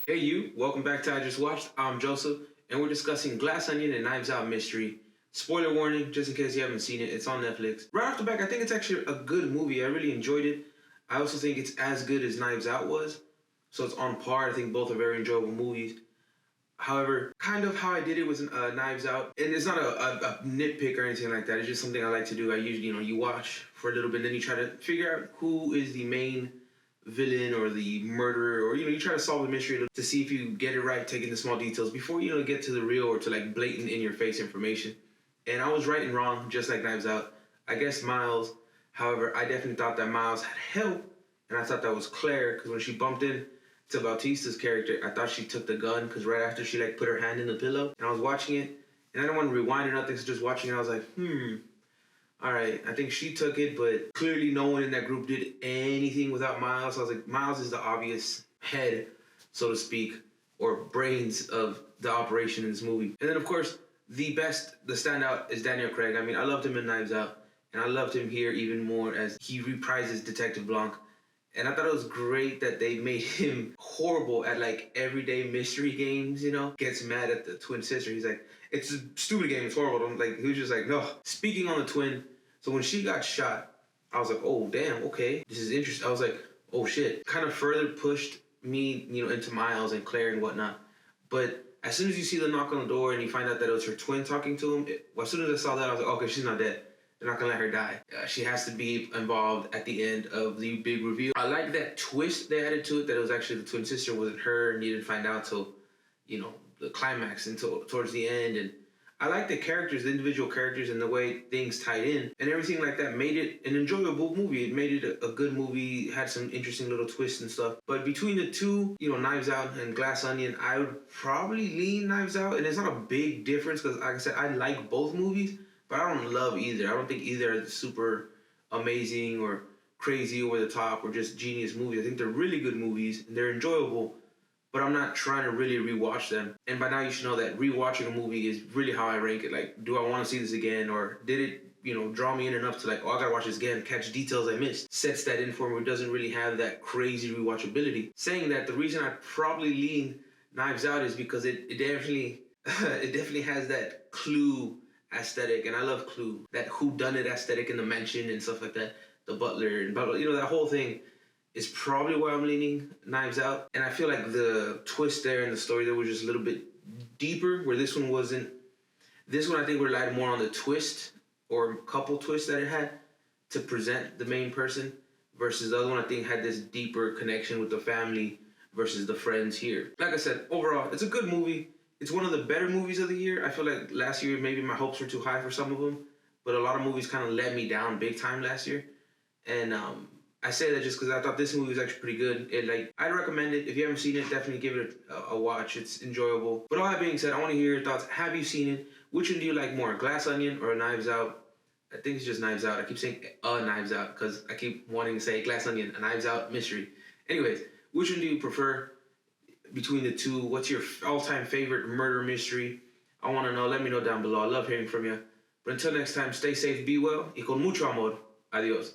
Hey you, welcome back to I Just Watched. I'm Joseph, and we're discussing Glass Onion and Knives Out Mystery. Spoiler warning, just in case you haven't seen it, it's on Netflix. Right off the back, I think it's actually a good movie. I really enjoyed it. I also think it's as good as Knives Out was, so it's on par. I think both are very enjoyable movies. However, kind of how I did it was Knives Out, and it's not a nitpick or anything like that. It's just something I like to do. I usually, you watch for a little bit, then you try to figure out who is the main villain or the murderer, or you try to solve the mystery to see if you get it right, taking the small details before get to the real or to like blatant in your face information. And I was right and wrong, just like Knives Out. I guess Miles. However, I definitely thought that Miles had help, and I thought that was Claire, because when she bumped in to Bautista's character, I thought she took the gun, because right after she like put her hand in the pillow, and I was watching it, and I didn't want to rewind or nothing, so just watching it, I was like, all right, I think she took it, but clearly no one in that group did anything without Miles. So I was like, Miles is the obvious head, so to speak, or brains of the operation in this movie. And then, of course, the standout is Daniel Craig. I mean, I loved him in Knives Out, and I loved him here even more as he reprises Detective Blanc. And I thought it was great that they made him horrible at like everyday mystery games, Gets mad at the twin sister. He's like, it's a stupid game, it's horrible. He was just like, no. Speaking on the twin, so when she got shot, I was like, oh, damn, okay. This is interesting. I was like, oh, shit. Kind of further pushed me, into Miles and Claire and whatnot. But as soon as you see the knock on the door and you find out that it was her twin talking to him, as soon as I saw that, I was like, okay, she's not dead. They're not gonna let her die. She has to be involved at the end of the big reveal. I like that twist they added to it, that it was actually the twin sister, wasn't her, and you didn't find out till, the climax until towards the end. And I like the characters, the individual characters, and the way things tied in and everything like that made it an enjoyable movie. It made it a good movie, had some interesting little twists and stuff. But between the two, Knives Out and Glass Onion, I would probably lean Knives Out. And it's not a big difference because, like I said, I like both movies, but I don't love either. I don't think either are super amazing or crazy over the top or just genius movies. I think they're really good movies and they're enjoyable, but I'm not trying to really rewatch them. And by now you should know that rewatching a movie is really how I rank it. Like, do I want to see this again, or did it, draw me in enough to like, oh, I gotta watch this again, catch details I missed, sets that in for me, it doesn't really have that crazy rewatchability. Saying that, the reason I probably lean Knives Out is because it definitely it definitely has that Clue aesthetic, and I love Clue, that whodunit aesthetic in the mansion and stuff like that, the butler and blah, blah, that whole thing is probably why I'm leaning Knives Out. And I feel like the twist there in the story there was just a little bit deeper, where this one wasn't. This one I think relied more on the twist or couple twists that it had to present the main person, versus the other one I think had this deeper connection with the family versus the friends here. Like I said, overall, it's a good movie. It's one of the better movies of the year. I feel like last year maybe my hopes were too high for some of them, but a lot of movies kind of let me down big time last year. And I say that just because I thought this movie was actually pretty good. I'd recommend it. If you haven't seen it, definitely give it a watch. It's enjoyable. But all that being said, I want to hear your thoughts. Have you seen it? Which one do you like more, Glass Onion or Knives Out? I think it's just Knives Out. I keep saying Knives Out because I keep wanting to say Glass Onion, a Knives Out mystery. Anyways, which one do you prefer between the two? What's your all-time favorite murder mystery? I want to know. Let me know down below. I love hearing from you. But until next time, stay safe, be well, y con mucho amor. Adios.